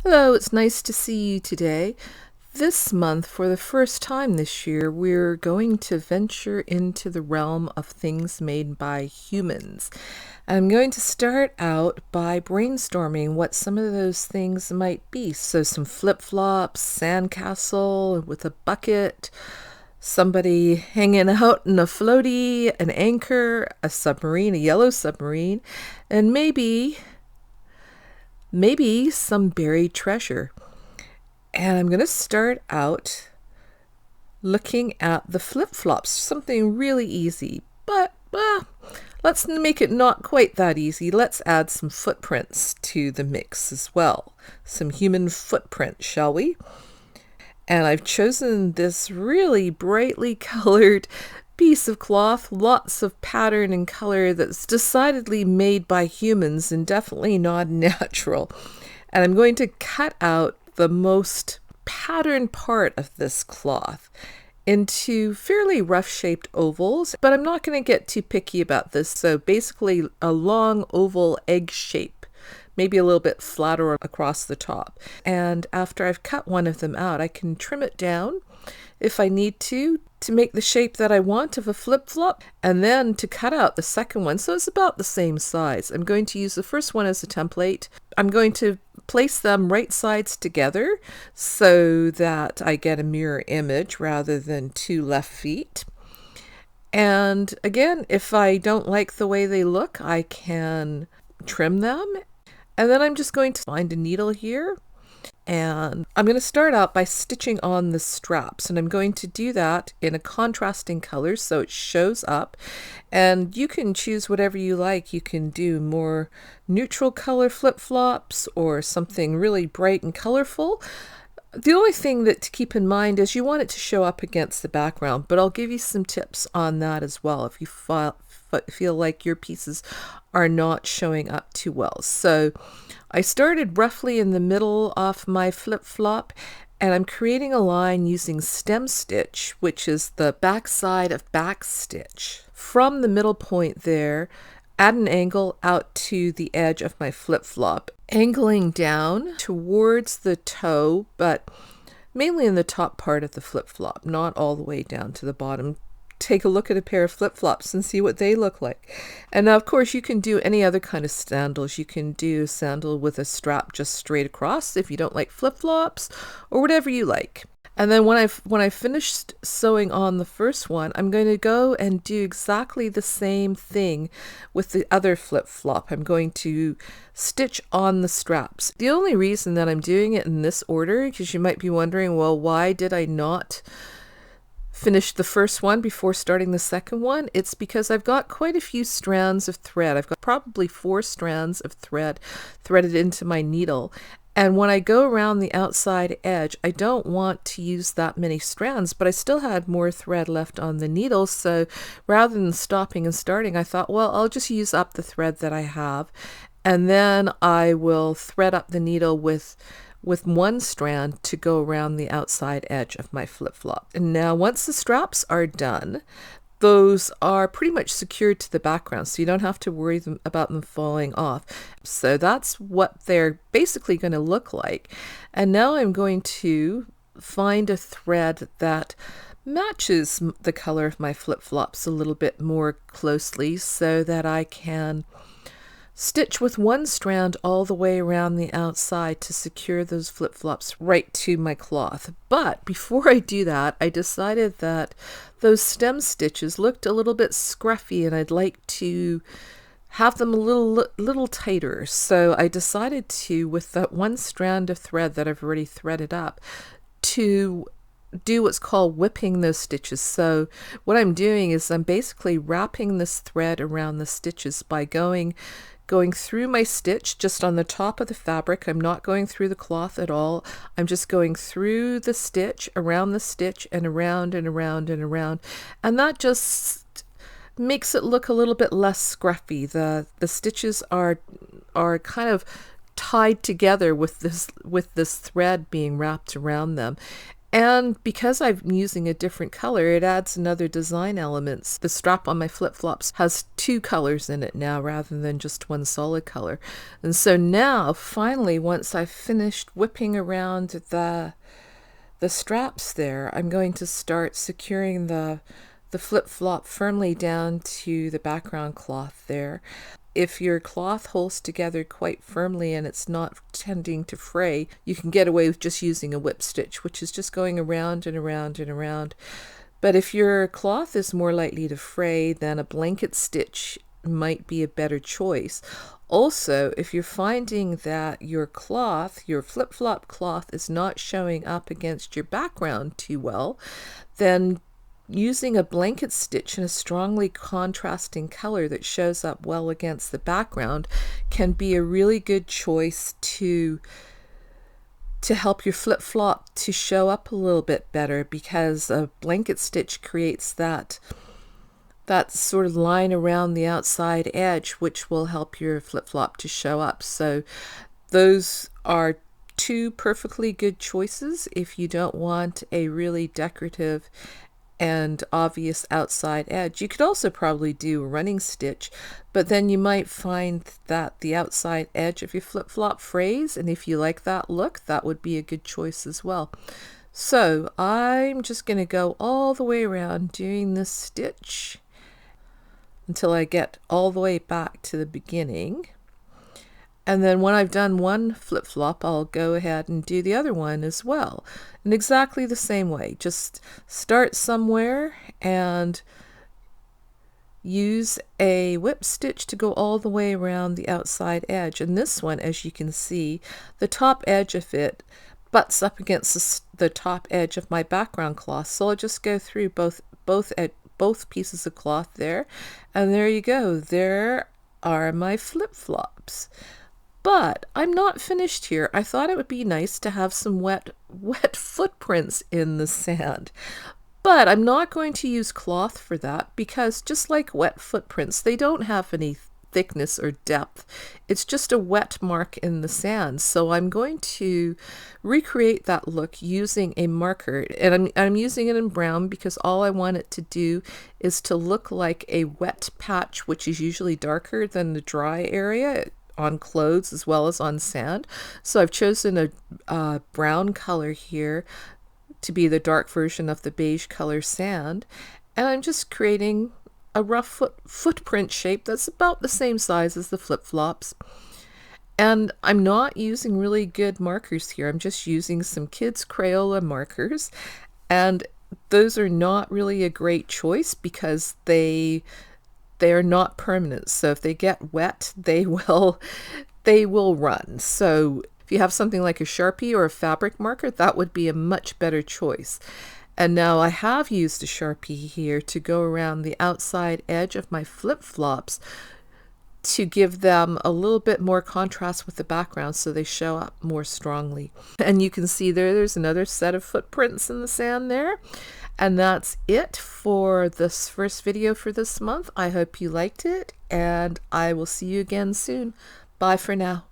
Hello, it's nice to see you today. This month, for the first time this year, we're going to venture into the realm of things made by humans. I'm going to start out by brainstorming what some of those things might be. So, some flip-flops, sandcastle with a bucket, somebody hanging out in a floaty, an anchor, a submarine, a yellow submarine, and maybe some buried treasure. And I'm going to start out looking at the flip-flops, something really easy. But let's make it not quite that easy. Let's add some footprints to the mix as well. Some human footprints, shall we? And I've chosen this really brightly colored piece of cloth, lots of pattern and color that's decidedly made by humans and definitely not natural. And I'm going to cut out the most patterned part of this cloth into fairly rough shaped ovals, but I'm not going to get too picky about this. So basically a long oval egg shape, maybe a little bit flatter across the top. And after I've cut one of them out, I can trim it down if I need to make the shape that I want of a flip-flop, and then to cut out the second one so it's about the same size. I'm going to use the first one as a template. I'm going to place them right sides together so that I get a mirror image rather than two left feet. And again, if I don't like the way they look, I can trim them. And then I'm just going to find a needle here, and I'm going to start out by stitching on the straps, and I'm going to do that in a contrasting color so it shows up. And you can choose whatever you like. You can do more neutral color flip-flops or something really bright and colorful. The only thing that to keep in mind is you want it to show up against the background, but I'll give you some tips on that as well if you feel like your pieces are not showing up too well. So I started roughly in the middle of my flip-flop, and I'm creating a line using stem stitch, which is the back side of back stitch. From the middle point there, add an angle out to the edge of my flip-flop, angling down towards the toe, but mainly in the top part of the flip-flop, not all the way down to the bottom. Take a look at a pair of flip-flops and see what they look like. And now, of course, you can do any other kind of sandals. You can do a sandal with a strap just straight across if you don't like flip-flops, or whatever you like. And then when I've finished sewing on the first one, I'm going to go and do exactly the same thing with the other flip-flop. I'm going to stitch on the straps. The only reason that I'm doing it in this order, because you might be wondering, well, why did I not finish the first one before starting the second one? It's because I've got quite a few strands of thread. I've got probably 4 strands of thread threaded into my needle. And when I go around the outside edge, I don't want to use that many strands, but I still had more thread left on the needle. So rather than stopping and starting, I thought, well, I'll just use up the thread that I have. And then I will thread up the needle with one strand to go around the outside edge of my flip-flop. And now once the straps are done, those are pretty much secured to the background, so you don't have to worry about them falling off. So that's what they're basically going to look like. And now I'm going to find a thread that matches the color of my flip-flops a little bit more closely so that I can stitch with one strand all the way around the outside to secure those flip-flops right to my cloth. But before I do that, I decided that those stem stitches looked a little bit scruffy and I'd like to have them a little tighter. So I decided to, with that one strand of thread that I've already threaded up, to do what's called whipping those stitches. So what I'm doing is I'm basically wrapping this thread around the stitches by going through my stitch just on the top of the fabric. I'm not going through the cloth at all. I'm just going through the stitch, around the stitch, and around and around and around. And that just makes it look a little bit less scruffy. The stitches are kind of tied together with this thread being wrapped around them. And because I'm using a different color, it adds another design elements. The strap on my flip-flops has two colors in it now rather than just one solid color. And so now, finally, once I've finished whipping around the straps there, I'm going to start securing the flip-flop firmly down to the background cloth there. If your cloth holds together quite firmly and it's not tending to fray, you can get away with just using a whip stitch, which is just going around and around and around. But if your cloth is more likely to fray, then a blanket stitch might be a better choice. Also, if you're finding that your cloth, your flip-flop cloth, is not showing up against your background too well, then using a blanket stitch in a strongly contrasting color that shows up well against the background can be a really good choice to help your flip-flop to show up a little bit better, because a blanket stitch creates that sort of line around the outside edge, which will help your flip-flop to show up. So those are two perfectly good choices if you don't want a really decorative and obvious outside edge. You could also probably do a running stitch, but then you might find that the outside edge of your flip-flop frays, and if you like that look, that would be a good choice as well. So I'm just going to go all the way around doing this stitch until I get all the way back to the beginning. And then when I've done one flip-flop, I'll go ahead and do the other one as well. In exactly the same way. Just start somewhere and use a whip stitch to go all the way around the outside edge. And this one, as you can see, the top edge of it butts up against the top edge of my background cloth. So I'll just go through both pieces of cloth there. And there you go. There are my flip-flops. But I'm not finished here. I thought it would be nice to have some wet footprints in the sand. But I'm not going to use cloth for that, because just like wet footprints, they don't have any thickness or depth. It's just a wet mark in the sand. So I'm going to recreate that look using a marker, and I'm using it in brown because all I want it to do is to look like a wet patch, which is usually darker than the dry area on clothes as well as on sand. So I've chosen a brown color here to be the dark version of the beige color sand, and I'm just creating a rough footprint shape that's about the same size as the flip-flops. And I'm not using really good markers here. I'm just using some kids' Crayola markers, and those are not really a great choice because they are not permanent. So if they get wet, they will run. So if you have something like a Sharpie or a fabric marker, that would be a much better choice. And now I have used a Sharpie here to go around the outside edge of my flip-flops to give them a little bit more contrast with the background so they show up more strongly. And you can see there's another set of footprints in the sand there. And that's it for this first video for this month. I hope you liked it, and I will see you again soon. Bye for now.